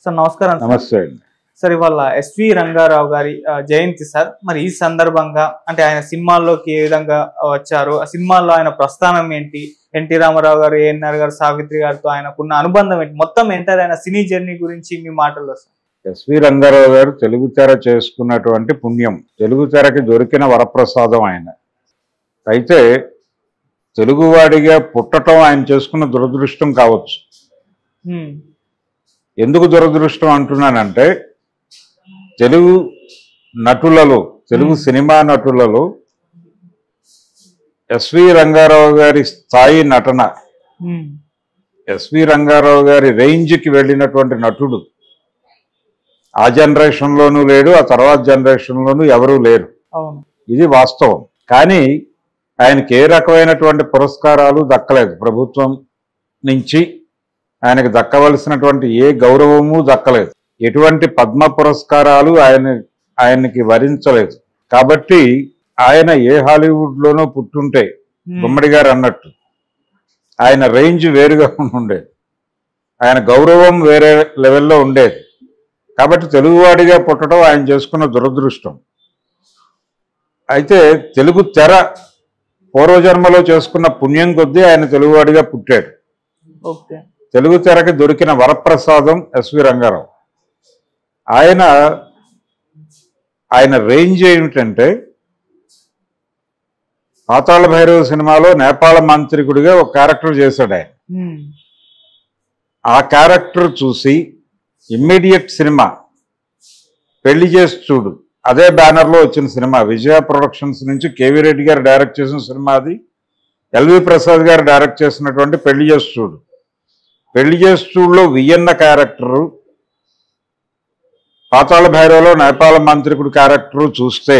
Sir నమస్కారం. నమస్తే అండి. సార్ ఇవాళ ఎస్వి రంగారావు గారి జయంతి సార్. మరి ఈ సందర్భంగా అంటే ఆయన సినిమాల్లోకి ఏ విధంగా వచ్చారు, ఆ సినిమాల్లో ఆయన ప్రస్థానం ఏంటి, ఎన్టీ రామారావు గారు, ఏఎన్ఆర్ గారు, సావిత్రి గారితో ఆయనకున్న అనుబంధం ఏంటి, మొత్తం ఎంటర్ ఆయన సినీ జర్నీ గురించి మీ మాటల్లో సార్. ఎస్వి రంగారావు గారు తెలుగు తెర చేసుకున్నటువంటి పుణ్యం, తెలుగు తెరకి దొరికిన వరప్రసాదం ఆయన. అయితే తెలుగువాడిగా పుట్టడం ఆయన చేసుకున్న దురదృష్టం కావచ్చు. ఎందుకు దురదృష్టం అంటున్నానంటే, తెలుగు నటులలో, తెలుగు సినిమా నటులలో ఎస్వి రంగారావు గారి స్థాయి నటన, ఎస్వి రంగారావు గారి రేంజ్కి వెళ్ళినటువంటి నటుడు ఆ జనరేషన్లోనూ లేడు, ఆ తర్వాత జనరేషన్లోనూ ఎవరూ లేరు. ఇది వాస్తవం. కానీ ఆయనకి ఏ రకమైనటువంటి పురస్కారాలు దక్కలేదు. ప్రభుత్వం నుంచి ఆయనకు దక్కవలసినటువంటి ఏ గౌరవము దక్కలేదు. ఎటువంటి పద్మ పురస్కారాలు ఆయనకి వరించలేదు. కాబట్టి ఆయన ఏ హాలీవుడ్లోనో పుట్టుంటే, గుమ్మడి గారు అన్నట్టు, ఆయన రేంజ్ వేరుగా ఉండేది, ఆయన గౌరవం వేరే లెవెల్లో ఉండేది. కాబట్టి తెలుగువాడిగా పుట్టడం ఆయన చేసుకున్న దురదృష్టం. అయితే తెలుగు తెర పూర్వజన్మలో చేసుకున్న పుణ్యం కొద్దీ ఆయన తెలుగువాడిగా పుట్టాడు. తెలుగు తెరకి దొరికిన వరప్రసాదం ఎస్వి రంగారావు. ఆయన రేంజ్ ఏమిటంటే, పాతాళ భైరవ సినిమాలో నేపాళ మాంత్రికుడిగా ఒక క్యారెక్టర్ చేశాడు ఆయన. ఆ క్యారెక్టర్ చూసి ఇమ్మీడియట్ సినిమా పెళ్లి చేసి చూడు, అదే బ్యానర్లో వచ్చిన సినిమా, విజయ ప్రొడక్షన్స్ నుంచి కేవీ రెడ్డి గారు డైరెక్ట్ చేసిన సినిమా అది. ఎల్వి ప్రసాద్ గారు డైరెక్ట్ చేసినటువంటి పెళ్లి చేసి చూడు. పెళ్లి చేసి చూడులో వియన్న క్యారెక్టరు, పాతాళ భైరవలో నేపాళ మాంత్రికుడు క్యారెక్టరు చూస్తే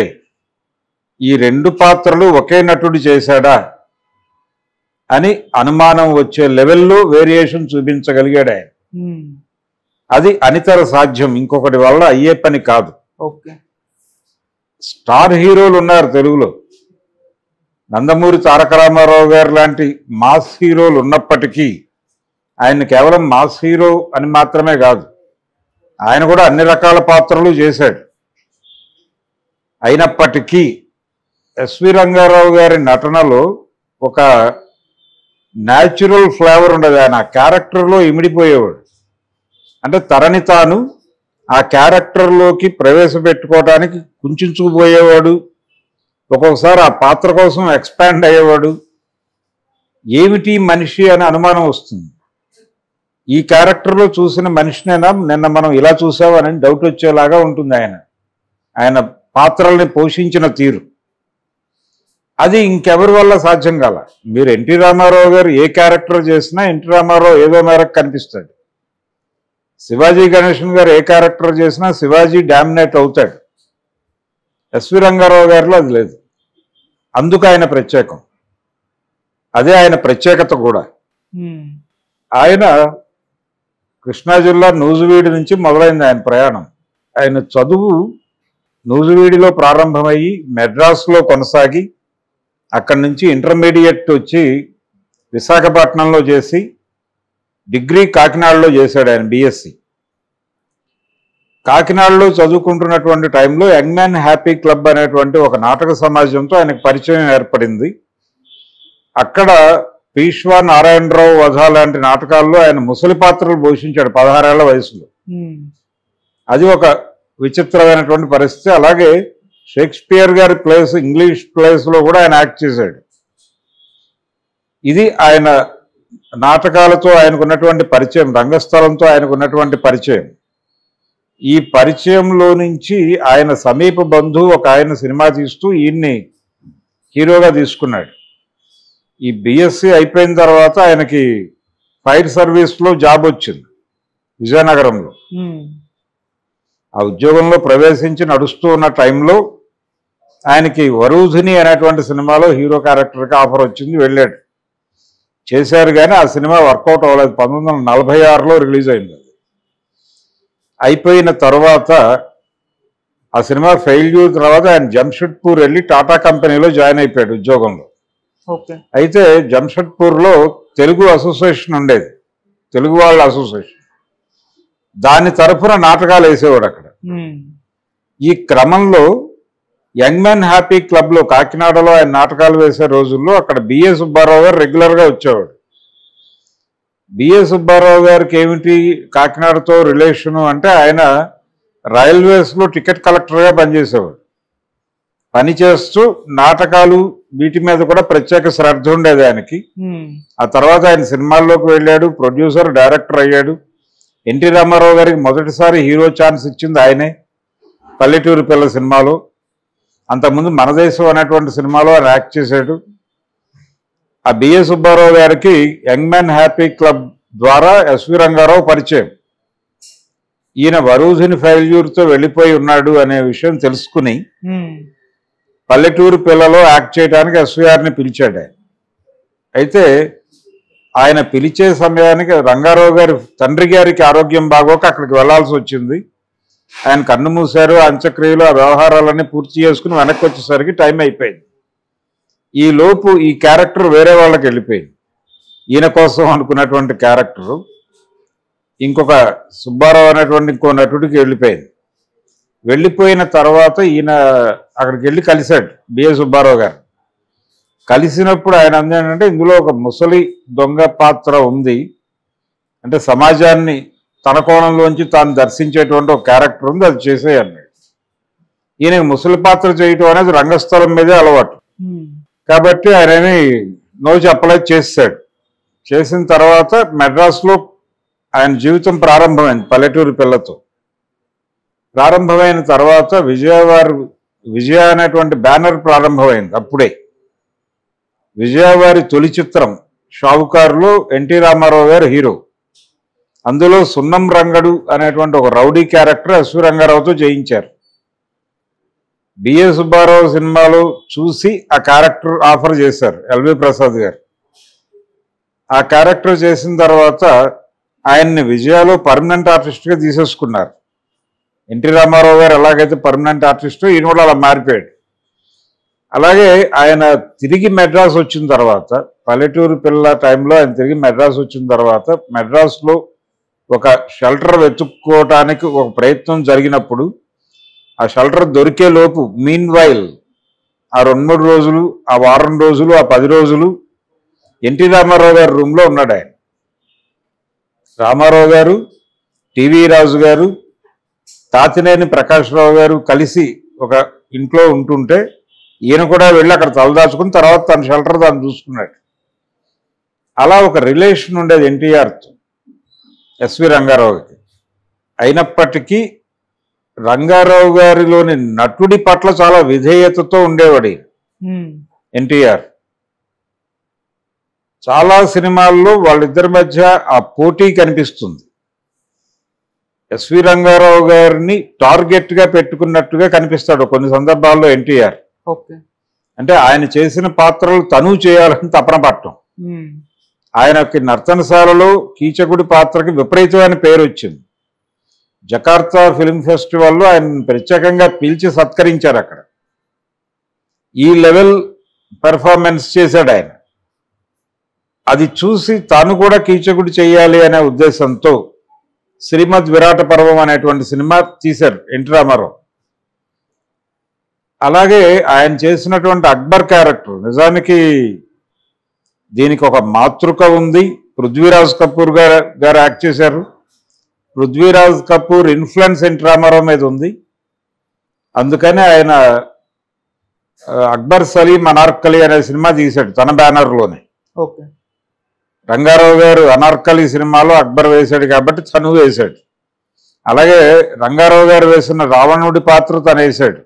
ఈ రెండు పాత్రలు ఒకే నటుడు చేశాడా అని అనుమానం వచ్చే లెవెల్లో వేరియేషన్ చూపించగలిగాడు ఆయన. అది అనితర సాధ్యం, ఇంకొకటి వల్ల అయ్యే పని కాదు. స్టార్ హీరోలు ఉన్నారు తెలుగులో. నందమూరి తారక రామారావు గారు లాంటి మాస్ హీరోలు ఉన్నప్పటికీ ఆయన కేవలం మాస్ హీరో అని మాత్రమే కాదు, ఆయన కూడా అన్ని రకాల పాత్రలు చేశాడు. అయినప్పటికీ ఎస్వి రంగారావు గారి నటనలో ఒక న్యాచురల్ ఫ్లేవర్ ఉండదు. ఆయన ఆ క్యారెక్టర్లో ఇమిడిపోయేవాడు. అంటే తనని తాను ఆ క్యారెక్టర్లోకి ప్రవేశపెట్టుకోవడానికి కుంచుకుపోయేవాడు. ఒక్కొక్కసారి ఆ పాత్ర కోసం ఎక్స్పాండ్ అయ్యేవాడు. ఏమిటి మనిషి అని అనుమానం వస్తుంది. ఈ క్యారెక్టర్లో చూసిన మనిషినైనా నిన్న మనం ఇలా చూసామని డౌట్ వచ్చేలాగా ఉంటుంది ఆయన పాత్రల్ని పోషించిన తీరు. అది ఇంకెవరి వల్ల సాధ్యం కాల. మీరు ఎన్టీ రామారావు గారు ఏ క్యారెక్టర్ చేసినా ఎన్టీ రామారావు ఏదో మేరకు కనిపిస్తాడు. శివాజీ గణేశన్ గారు ఏ క్యారెక్టర్ చేసినా శివాజీ డామినేట్ అవుతాడు. ఎస్వి రంగారావు గారిలో అది లేదు. అందుకు ఆయన ప్రత్యేకం. అదే ఆయన ప్రత్యేకత కూడా. ఆయన కృష్ణా జిల్లా నూజివీడి నుంచి మొదలైంది ఆయన ప్రయాణం. ఆయన చదువు నూజివీడిలో ప్రారంభమయ్యి మెడ్రాస్లో కొనసాగి, అక్కడి నుంచి ఇంటర్మీడియట్ వచ్చి విశాఖపట్నంలో చేసి డిగ్రీ కాకినాడలో చేశాడు ఆయన, బిఎస్సి. కాకినాడలో చదువుకుంటున్నటువంటి టైంలో యంగ్ మ్యాన్ హ్యాపీ క్లబ్ అనేటువంటి ఒక నాటక సమాజంతో ఆయనకు పరిచయం ఏర్పడింది. అక్కడ పీష్వా నారాయణరావు వధ లాంటి నాటకాల్లో ఆయన ముసలి పాత్రలు పోషించాడు 16 ఏళ్ల వయసులో. అది ఒక విచిత్రమైనటువంటి పరిస్థితి. అలాగే షేక్స్పియర్ గారి ప్లేస్, ఇంగ్లీష్ ప్లేస్లో కూడా ఆయన యాక్ట్ చేశాడు. ఇది ఆయన నాటకాలతో ఆయనకున్నటువంటి పరిచయం, రంగస్థలంతో ఆయనకున్నటువంటి పరిచయం. ఈ పరిచయంలో నుంచి ఆయన సమీప బంధువు ఒక ఆయన సినిమా తీస్తూ ఈయన్ని హీరోగా తీసుకున్నాడు. ఈ బిఎస్సి అయిపోయిన తర్వాత ఆయనకి ఫైర్ సర్వీస్లో జాబ్ వచ్చింది విజయనగరంలో. ఆ ఉద్యోగంలో ప్రవేశించి నడుస్తూ ఉన్న టైంలో ఆయనకి వరూధిని అనేటువంటి సినిమాలో హీరో క్యారెక్టర్కి ఆఫర్ వచ్చింది. వెళ్ళాడు, చేశారు. కానీ ఆ సినిమా వర్కౌట్ అవ్వలేదు. 1946లో రిలీజ్ అయింది. అయిపోయిన తర్వాత ఆ సినిమా ఫెయిల్యూర్ తర్వాత ఆయన జంషెడ్పూర్ వెళ్ళి టాటా కంపెనీలో జాయిన్ అయిపోయాడు ఉద్యోగంలో. అయితే జంషెడ్పూర్లో తెలుగు అసోసియేషన్ ఉండేది, తెలుగు వాళ్ళ అసోసియేషన్. దాని తరఫున నాటకాలు వేసేవాడు అక్కడ. ఈ క్రమంలో యంగ్ మ్యాన్ హ్యాపీ క్లబ్లో కాకినాడలో ఆయన నాటకాలు వేసే రోజుల్లో అక్కడ బిఏ సుబ్బారావు గారు రెగ్యులర్గా వచ్చేవాడు. బిఏ సుబ్బారావు గారికి ఏమిటి కాకినాడతో రిలేషను అంటే ఆయన రైల్వేస్లో టికెట్ కలెక్టర్గా పనిచేసేవాడు. పనిచేస్తూ నాటకాలు వీటి మీద కూడా ప్రత్యేక శ్రద్ధ ఉండేది ఆయనకి. ఆ తర్వాత ఆయన సినిమాల్లోకి వెళ్ళాడు, ప్రొడ్యూసర్, డైరెక్టర్ అయ్యాడు. ఎన్టీ రామారావు గారికి మొదటిసారి హీరో ఛాన్స్ ఇచ్చింది ఆయనే, పల్లెటూరు పిల్ల సినిమాలో. అంతకుముందు మన దేశం అనేటువంటి సినిమాలో ఆయన యాక్ట్ చేశాడు. ఆ బిఏ సుబ్బారావు గారికి యంగ్ మ్యాన్ హ్యాపీ క్లబ్ ద్వారా ఎస్వి రంగారావు పరిచయం. ఈయన వరూధిని ఫెయిల్యూర్తో వెళ్ళిపోయి ఉన్నాడు అనే విషయం తెలుసుకుని పల్లెటూరు పిల్లలో యాక్ట్ చేయడానికి ఎస్వీఆర్ని పిలిచాడు ఆయన. అయితే ఆయన పిలిచే సమయానికి రంగారావు గారి తండ్రి గారికి ఆరోగ్యం బాగోక అక్కడికి వెళ్లాల్సి వచ్చింది. ఆయన కన్ను మూశారు, అంత్యక్రియలు, ఆ వ్యవహారాలన్నీ పూర్తి చేసుకుని వెనక్కి వచ్చేసరికి టైం అయిపోయింది. ఈ లోపు ఈ క్యారెక్టర్ వేరే వాళ్ళకి వెళ్ళిపోయింది. ఈయన కోసం అనుకున్నటువంటి క్యారెక్టరు ఇంకొక సుబ్బారావు అనేటువంటి ఇంకో నటుడికి వెళ్ళిపోయింది. వెళ్ళిపోయిన తర్వాత ఈయన అక్కడికి వెళ్ళి కలిశాడు బిఏ సుబ్బారావు గారు. కలిసినప్పుడు ఆయన ఏంటంటే ఇందులో ఒక ముసలి దొంగ పాత్ర ఉంది, అంటే సమాజాన్ని తన కోణంలోంచి తాను దర్శించేటువంటి ఒక క్యారెక్టర్ ఉంది, అది చేసేయన్నాడు. ఈయనకి ముసలి పాత్ర చేయటం అనేది రంగస్థలం మీదే అలవాటు కాబట్టి ఆయనని నో చెప్పలేదు, చేశాడు. చేసిన తర్వాత మెడ్రాస్లో ఆయన జీవితం ప్రారంభమైంది పల్లెటూరు పిల్లతో. ప్రారంభమైన తర్వాత విజయ అనేటువంటి బ్యానర్ ప్రారంభమైంది. అప్పుడే విజయవారి తొలి చిత్రం షావుకారులో ఎన్టీ రామారావు గారు హీరో. అందులో సున్నం రంగడు అనేటువంటి ఒక రౌడీ క్యారెక్టర్ ఎస్వి రంగారావుతో చేయించారు. బిఏ సుబ్బారావు సినిమాలో చూసి ఆ క్యారెక్టర్ ఆఫర్ చేశారు ఎల్వి ప్రసాద్ గారు. ఆ క్యారెక్టర్ చేసిన తర్వాత ఆయన్ని విజయాలో పర్మనెంట్ ఆర్టిస్ట్గా తీసేసుకున్నారు. ఎన్టీ రామారావు గారు ఎలాగైతే పర్మనెంట్ ఆర్టిస్టు, ఈయన కూడా అలా మారిపోయాడు. అలాగే ఆయన తిరిగి మెడ్రాస్ వచ్చిన తర్వాత, పల్లెటూరు పిల్ల టైంలో ఆయన తిరిగి మెడ్రాస్ వచ్చిన తర్వాత మెడ్రాస్లో ఒక షెల్టర్ వెతుక్కోవటానికి ఒక ప్రయత్నం జరిగినప్పుడు ఆ షెల్టర్ దొరికే లోపు మీన్ వైల్ ఆ 2-3 రోజులు, ఆ వారం రోజులు, ఆ 10 రోజులు ఎన్టీ రామారావు గారి రూమ్లో ఉన్నాడు ఆయన. రామారావు గారు, టీవీ రాజు గారు, తాతినేని ప్రకాశ్రావు గారు కలిసి ఒక ఇంట్లో ఉంటుంటే ఈయన కూడా వెళ్ళి అక్కడ తలదాచుకుని తర్వాత తన షెల్టర్ తాను చూసుకున్నాడు. అలా ఒక రిలేషన్ ఉండేది ఎన్టీఆర్తో ఎస్వి రంగారావుకి. అయినప్పటికీ రంగారావు గారిలోని నటుడి పట్ల చాలా విధేయతతో ఉండేవాడు ఎన్టీఆర్. చాలా సినిమాల్లో వాళ్ళిద్దరి మధ్య ఆ పోటీ కనిపిస్తుంది. ఎస్వి రంగారావు గారిని టార్గెట్గా పెట్టుకున్నట్టుగా కనిపిస్తాడు కొన్ని సందర్భాల్లో ఎన్టీఆర్. అంటే ఆయన చేసిన పాత్రలు తను చేయాలని తపన పట్టడం. ఆయనకి నర్తనశాలలో కీచకుడి పాత్రకి విపరీతమైన పేరు వచ్చింది. జకార్తా ఫిల్మ్ ఫెస్టివల్లో ఆయన ప్రత్యేకంగా పిలిచి సత్కరించారు. అక్కడ ఈ లెవెల్ పెర్ఫార్మెన్స్ చేశాడు ఆయన. అది చూసి తాను కూడా కీచకుడు చేయాలి అనే ఉద్దేశంతో శ్రీమద్ విరాట పర్వం అనేటువంటి సినిమా తీశారు ఎన్టీ రామారావు. అలాగే ఆయన చేసినటువంటి అక్బర్ క్యారెక్టర్, నిజానికి దీనికి ఒక మాతృక ఉంది. పృథ్వీరాజ్ కపూర్ గారు యాక్ట్ చేశారు. పృథ్వీరాజ్ కపూర్ ఇన్ఫ్లుయెన్స్ ఎన్టీ రామారావు మీద ఉంది. అందుకని ఆయన అక్బర్ సలీం అనార్కలి అనే సినిమా తీశాడు తన బ్యానర్లోనే. రంగారావు గారు అనార్కలి సినిమాలో అక్బర్ వేశాడు కాబట్టి తను వేశాడు. అలాగే రంగారావు గారు వేసిన రావణుడి పాత్ర తను వేశాడు.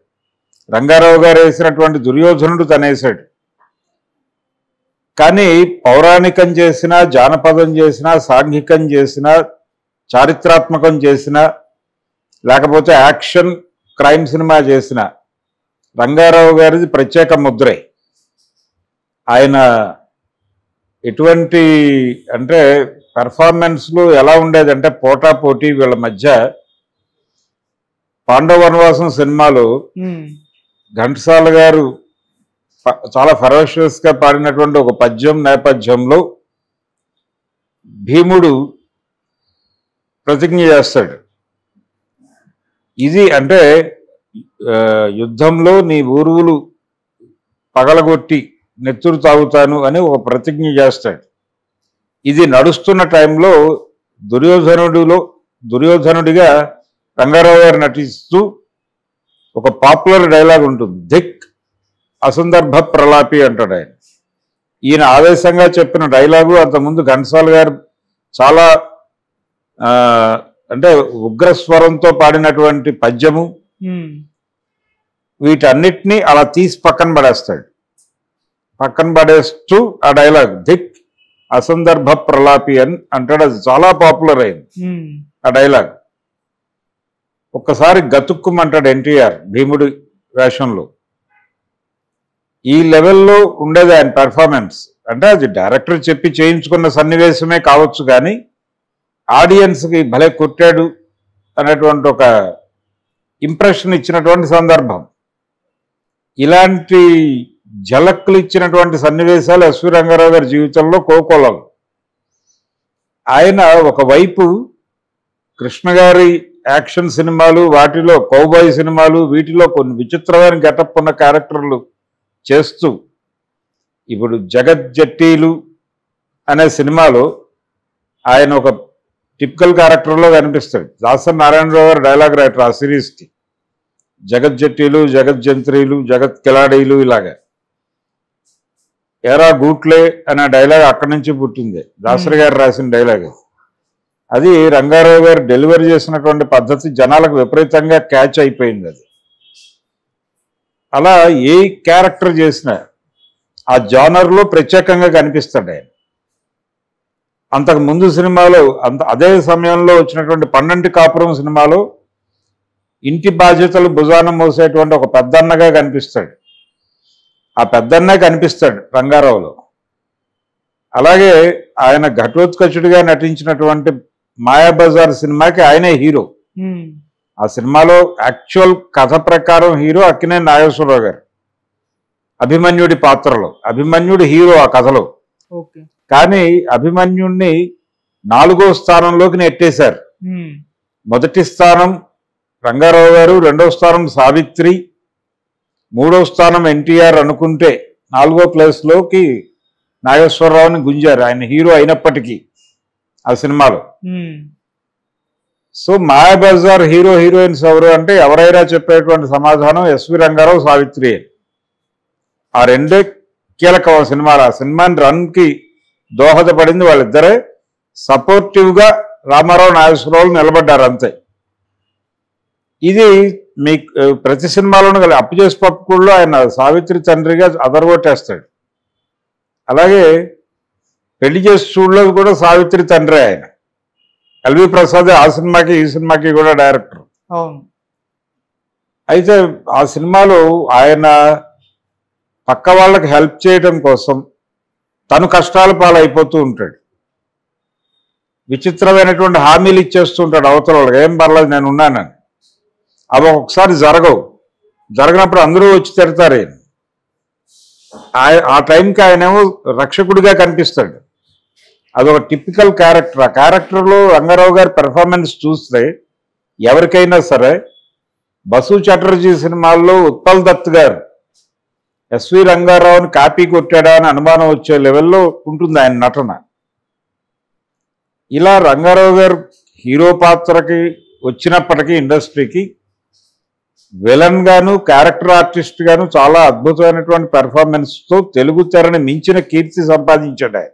రంగారావు గారు వేసినటువంటి దుర్యోధనుడు తను వేశాడు. కానీ పౌరాణికం చేసినా, జానపదం చేసినా, సాంఘికం చేసినా, చారిత్రాత్మకం చేసినా, లేకపోతే యాక్షన్ క్రైమ్ సినిమా చేసిన రంగారావు గారిది ప్రత్యేక ముద్రే. ఆయన ఎటువంటి అంటే పెర్ఫార్మెన్స్లు ఎలా ఉండేదంటే పోటాపోటీ వీళ్ళ మధ్య. పాండవ వనవాసం సినిమాలో ఘంటసాల గారు చాలా ఫెరోషియస్గా పాడినటువంటి ఒక పద్యం నేపథ్యంలో భీముడు ప్రతిజ్ఞ చేస్తాడు. ఇది అంటే యుద్ధంలో నీ ఊరువులు పగలగొట్టి నెత్తురు తాగుతాను అని ఒక ప్రతిజ్ఞ చేస్తాడు. ఇది నడుస్తున్న టైంలో దుర్యోధనుడిగా రంగారావు గారు నటిస్తూ ఒక పాపులర్ డైలాగ్ ఉంటుంది, ధిక్ అసందర్భ ప్రలాపి అంటాడు ఆయన. ఈయన ఆవేశంగా చెప్పిన డైలాగు అంతకుముందు ఘంటసాల గారు చాలా అంటే ఉగ్రస్వరంతో పాడినటువంటి పద్యము, వీటన్నిటినీ అలా తీసి పక్కన పడేస్తూ ఆ డైలాగ్ ధిక్ అసందర్భ ప్రలాపి అని అంటాడు. అది చాలా పాపులర్ అయింది ఆ డైలాగ్. ఒక్కసారి గతుక్కుమంటాడు ఎన్టీఆర్ భీముడి వేషంలో. ఈ లెవెల్లో ఉండేది ఆయన పెర్ఫార్మెన్స్. అంటే అది డైరెక్టర్ చెప్పి చేయించుకున్న సన్నివేశమే కావచ్చు, కానీ ఆడియన్స్కి భలే కొట్టాడు అనేటువంటి ఒక ఇంప్రెషన్ ఇచ్చినటువంటి సందర్భం. ఇలాంటి ఝలక్లు ఇచ్చినటువంటి సన్నివేశాలు ఎస్వి రంగారావు గారి జీవితంలో కోకొల్లలు. ఆయన ఒకవైపు కృష్ణ గారి యాక్షన్ సినిమాలు, వాటిలో కౌబాయ్ సినిమాలు, వీటిలో కొన్ని విచిత్రమైన గెటప్ ఉన్న క్యారెక్టర్లు చేస్తూ, ఇప్పుడు జగజ్జట్టీలు అనే సినిమాలో ఆయన ఒక టిపికల్ క్యారెక్టర్లో కనిపిస్తాడు. దాసరి నారాయణరావు గారు డైలాగ్ రైటర్ ఆ సిరీస్కి. జగజ్జట్టీలు, జగజ్జంత్రీలు, జగత్ కిలాడీలు, ఇలాగా ఎరా గూట్లే అనే డైలాగ్ అక్కడి నుంచి పుట్టింది. దాసరి గారు రాసిన డైలాగ్. అది రంగారావు గారు డెలివరీ చేసినటువంటి పద్ధతి జనాలకు విపరీతంగా క్యాచ్ అయిపోయింది. అది అలా ఏ క్యారెక్టర్ చేసినా ఆ జానర్లో ప్రత్యేకంగా కనిపిస్తాడు ఆయన. అంతకు ముందు సినిమాలో అదే సమయంలో వచ్చినటువంటి పన్నంటి కాపురం సినిమాలో ఇంటి బాధ్యతలు భుజాన మోసేటువంటి ఒక పెద్దన్నగా కనిపిస్తాడు. ఆ పెద్దన్నే కనిపిస్తాడు రంగారావులో. అలాగే ఆయన ఘటోత్కచుడిగా నటించినటువంటి మాయాబజార్ సినిమాకి ఆయనే హీరో. ఆ సినిమాలో యాక్చువల్ కథ ప్రకారం హీరో అక్కినేని నాగేశ్వరరావు గారు అభిమన్యుడి పాత్రలో. అభిమన్యుడు హీరో ఆ కథలో. కానీ అభిమన్యుడిని 4వ స్థానంలోకి నెట్టేశారు. మొదటి స్థానం రంగారావు గారు, 2వ స్థానం సావిత్రి, 3వ స్థానం ఎన్టీఆర్ అనుకుంటే 4వ ప్లేస్లోకి నాగేశ్వరరావుని గుంజారు ఆయన హీరో అయినప్పటికీ ఆ సినిమాలో. సో మాయాబజార్ హీరో హీరోయిన్స్ ఎవరు అంటే ఎవరైనా చెప్పేటువంటి సమాధానం ఎస్వి రంగారావు, సావిత్రి. ఆ రెండే కీలకం సినిమాలు. ఆ సినిమాని రన్కి దోహదపడింది వాళ్ళిద్దరే. సపోర్టివ్గా రామారావు, నాగేశ్వరరావు నిలబడ్డారు అంతే. ఇది మీ ప్రతి సినిమాలోనూ అప్పు చేసి పప్పుకుల్లో ఆయన సావిత్రి తండ్రిగా అదరగొట్టేస్తాడు. అలాగే పెళ్లి చేసి చూడలో కూడా సావిత్రి తండ్రి ఆయన. ఎల్వి ప్రసాద్ ఆ సినిమాకి ఈ సినిమాకి కూడా డైరెక్టర్. అయితే ఆ సినిమాలో ఆయన పక్క వాళ్ళకి హెల్ప్ చేయడం కోసం తను కష్టాల పాలైపోతూ ఉంటాడు. విచిత్రమైనటువంటి హామీలు ఇచ్చేస్తూ ఉంటాడు అవతల వాళ్ళకి, ఏం పర్లేదు నేను ఉన్నానని. అవి ఒకసారి జరగనప్పుడు అందరూ వచ్చి తిడతారు. ఆ టైంకి ఆయనేమో రక్షకుడిగా కనిపిస్తాడు. అదొక టిపికల్ క్యారెక్టర్. ఆ క్యారెక్టర్లో రంగారావు గారి పెర్ఫార్మెన్స్ చూస్తే ఎవరికైనా సరే బసు చటర్జీ సినిమాల్లో ఉత్పల్ దత్ గారు ఎస్వి రంగారావుని కాపీ కొట్టాడా అని అనుమానం వచ్చే లెవెల్లో ఉంటుంది ఆయన నటన. ఇలా రంగారావు గారు హీరో పాత్రకి వచ్చినప్పటికీ ఇండస్ట్రీకి విలన్ గాను, క్యారెక్టర్ ఆర్టిస్ట్ గాను చాలా అద్భుతమైనటువంటి పెర్ఫార్మెన్స్తో తెలుగు తెరని మించిన కీర్తి సంపాదించాడు ఆయన.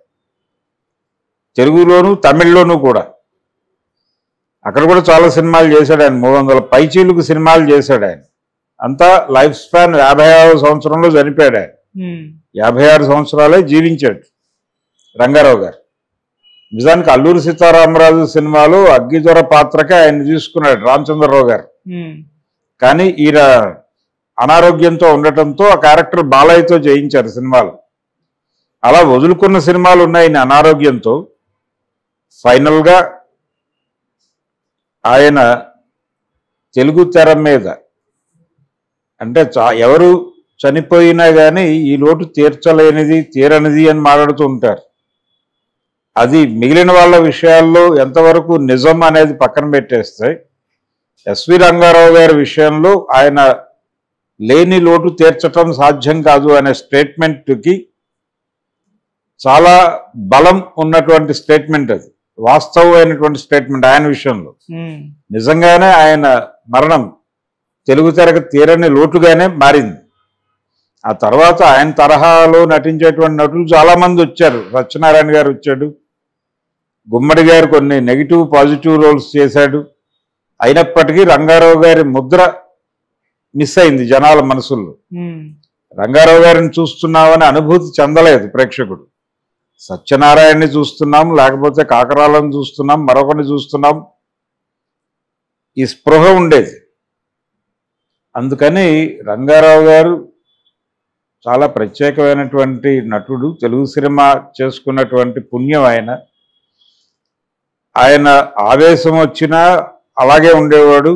తెలుగులోను, తమిళ్లోనూ కూడా. అక్కడ కూడా చాలా సినిమాలు చేశాడు ఆయన. 300 పైచీలకు సినిమాలు చేశాడు ఆయన. అంతా లైఫ్ స్పాన్ 56వ సంవత్సరంలో చనిపోయాడు ఆయన. 56 సంవత్సరాలే జీవించాడు రంగారావు గారు. నిజానికి అల్లూరి సీతారామరాజు సినిమాలో అగ్గిదొర పాత్రకే ఆయన తీసుకున్నాడు రామచంద్రరావు గారు. కానీ ఈయన అనారోగ్యంతో ఉండటంతో ఆ క్యారెక్టర్ బాలయ్యతో చేయించారు సినిమాలు. అలా వదులుకున్న సినిమాలు ఉన్నాయి ఆయన అనారోగ్యంతో. ఫైనల్గా ఆయన తెలుగు తెర మీద అంటే ఎవరు చనిపోయినా కానీ ఈ లోటు తీర్చలేనిది, తీరనిది అని మాట్లాడుతూ ఉంటారు. అది మిగిలిన వాళ్ళ విషయాల్లో ఎంతవరకు నిజం అనేది పక్కన పెట్టేస్తే ఎస్వి రంగారావు గారి విషయంలో ఆయన లేని లోటు తీర్చటం సాధ్యం కాదు అనే స్టేట్మెంట్కి చాలా బలం ఉన్నటువంటి స్టేట్మెంట్, అది వాస్తవమైనటువంటి స్టేట్మెంట్ ఆయన విషయంలో. నిజంగానే ఆయన మరణం తెలుగు తెరకు తీరని లోటుగానే మారింది. ఆ తర్వాత ఆయన తరహాలో నటించేటువంటి నటులు చాలామంది వచ్చారు. సత్యనారాయణ గారు వచ్చాడు, గుమ్మడి గారు కొన్ని నెగిటివ్ పాజిటివ్ రోల్స్ చేశాడు. అయినప్పటికీ రంగారావు గారి ముద్ర మిస్ అయింది జనాల మనసుల్లో. రంగారావు గారిని చూస్తున్నామని అనుభూతి చెందలేదు ప్రేక్షకుడు. సత్యనారాయణని చూస్తున్నాం, లేకపోతే కాకరాలను చూస్తున్నాం, మరొకరిని చూస్తున్నాం, ఈ స్పృహ ఉండేది. అందుకని రంగారావు గారు చాలా ప్రత్యేకమైనటువంటి నటుడు. తెలుగు సినిమా చేసుకున్నటువంటి పుణ్యం ఆయన ఆవేశం వచ్చినా అలాగే ఉండేవాడు,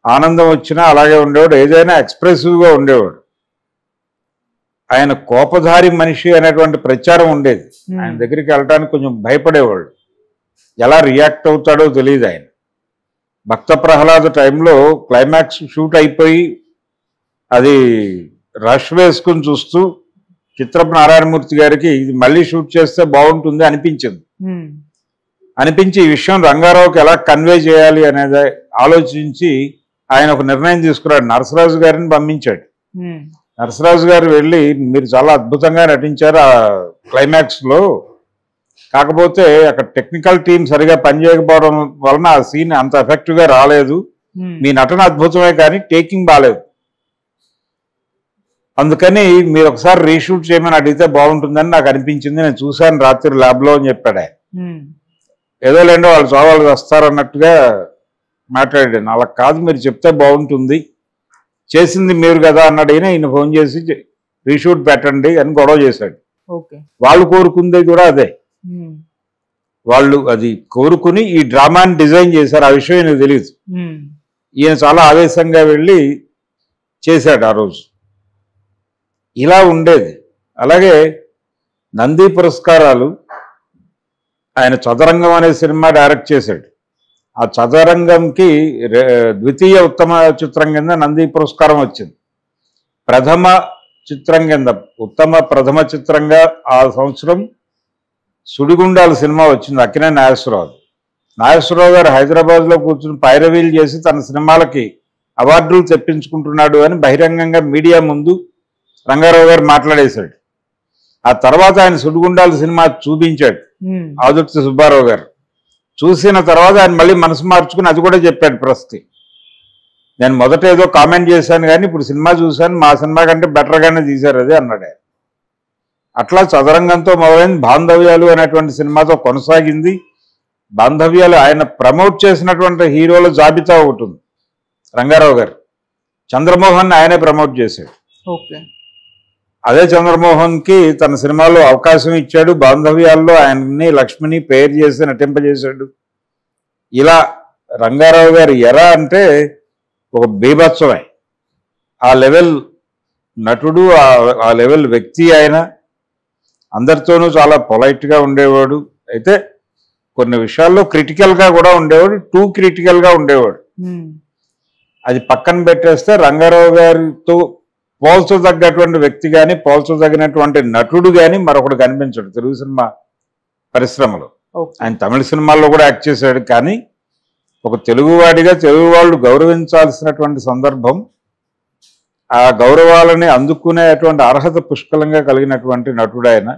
ఆనందం వచ్చినా అలాగే ఉండేవాడు, ఏదైనా ఎక్స్ప్రెసివ్గా ఉండేవాడు. ఆయన కోపధారి మనిషి అనేటువంటి ప్రచారం ఉండేది. ఆయన దగ్గరికి వెళ్ళడానికి కొంచెం భయపడేవాడు, ఎలా రియాక్ట్ అవుతాడో తెలియదు. ఆయన భక్త ప్రహ్లాద టైంలో క్లైమాక్స్ షూట్ అయిపోయి అది రష్ వేసుకుని చూస్తూ చిత్రపు నారాయణమూర్తి గారికి ఇది మళ్ళీ షూట్ చేస్తే బాగుంటుంది అనిపించి ఈ విషయం రంగారావుకి ఎలా కన్వే చేయాలి అనేది ఆలోచించి ఆయన ఒక నిర్ణయం తీసుకున్నాడు. నరసరాజు గారిని పంపించాడు. నరసరాజు గారు వెళ్ళి మీరు చాలా అద్భుతంగా నటించారు ఆ క్లైమాక్స్లో, కాకపోతే అక్కడ టెక్నికల్ టీం సరిగా పనిచేయకపోవడం వలన ఆ సీన్ అంత ఎఫెక్టివ్గా రాలేదు, మీ నటన అద్భుతమే కానీ టేకింగ్ బాగాలేదు, అందుకని మీరు ఒకసారి రీషూట్ చేయమని అడిగితే బాగుంటుందని నాకు అనిపించింది, నేను చూశాను రాత్రి ల్యాబ్లో అని చెప్పాడు ఆయన. ఏదో లేండో వాళ్ళు చావాళ్ళు వస్తారన్నట్టుగా మాట్లాడాను. అలా కాదు, మీరు చెప్తే బాగుంటుంది, చేసింది మీరు కదా అన్నాడు. ఈయన ఫోన్ చేసి రీషూట్ పెట్టండి అని గొడవ చేశాడు. వాళ్ళు కోరుకుంది కూడా అదే, వాళ్ళు అది కోరుకుని ఈ డ్రామాని డిజైన్ చేశారు. ఆ విషయం ఈయనకు తెలియదు. ఈయన చాలా ఆవేశంగా వెళ్ళి చేశాడు ఆ రోజు. ఇలా ఉండేది. అలాగే నంది పురస్కారాలు ఆయన చదరంగం అనే సినిమా డైరెక్ట్ చేశాడు. ఆ చదరంగంకి ద్వితీయ ఉత్తమ చిత్రం కింద నంది పురస్కారం వచ్చింది. ప్రథమ చిత్రం కింద ఉత్తమ ప్రథమ చిత్రంగా ఆ సంవత్సరం సుడిగుండాల సినిమా వచ్చింది, అక్కినే నాగేశ్వరరావు గారు హైదరాబాద్లో కూర్చుని పైరవీలు చేసి తన సినిమాలకి అవార్డులు తెప్పించుకుంటున్నాడు అని బహిరంగంగా మీడియా ముందు రంగారావు గారు మాట్లాడేశాడు. ఆ తర్వాత ఆయన సుడిగుండాల సినిమా చూపించాడు ఆదుర్తి సుబ్బారావు గారు. చూసిన తర్వాత ఆయన మళ్ళీ మనసు మార్చుకుని అది కూడా చెప్పాడు ప్రెస్కి, నేను మొదట ఏదో కామెంట్ చేశాను కానీ ఇప్పుడు సినిమా చూశాను, మా సినిమా కంటే బెటర్గానే తీశారు అది అన్నాడు. అట్లా చదరంగంతో మొదలైంది. బాంధవ్యాలు అనేటువంటి సినిమాతో కొనసాగింది. బాంధవ్యాలు ఆయన ప్రమోట్ చేసినటువంటి హీరోల జాబితా ఒకటి ఉంది రంగారావు గారు. చంద్రమోహన్ ఆయనే ప్రమోట్ చేశాడు. అదే చంద్రమోహన్కి తన సినిమాలో అవకాశం ఇచ్చాడు. బాంధవ్యాల్లో ఆయన్ని లక్ష్మిని పేరు చేసి నటింపజేశాడు. ఇలా రంగారావు గారు ఎరా అంటే ఒక బీభత్సమే. ఆ లెవెల్ నటుడు, ఆ లెవెల్ వ్యక్తి. ఆయన అందరితోనూ చాలా పొలైట్గా ఉండేవాడు. అయితే కొన్ని విషయాల్లో క్రిటికల్గా కూడా ఉండేవాడు, టూ క్రిటికల్గా ఉండేవాడు. అది పక్కన పెట్టేస్తే రంగారావు గారితో పోల్చదగ్గటువంటి వ్యక్తి కానీ పోల్చదగినటువంటి నటుడు కానీ మరొకడు కనిపించాడు తెలుగు సినిమా పరిశ్రమలో. ఆయన తమిళ సినిమాల్లో కూడా యాక్ట్ చేశాడు. కానీ ఒక తెలుగువాడిగా తెలుగు వాళ్ళు గౌరవించాల్సినటువంటి సందర్భం, ఆ గౌరవాలని అందుకునేటువంటి అర్హత పుష్కలంగా కలిగినటువంటి నటుడు ఆయన.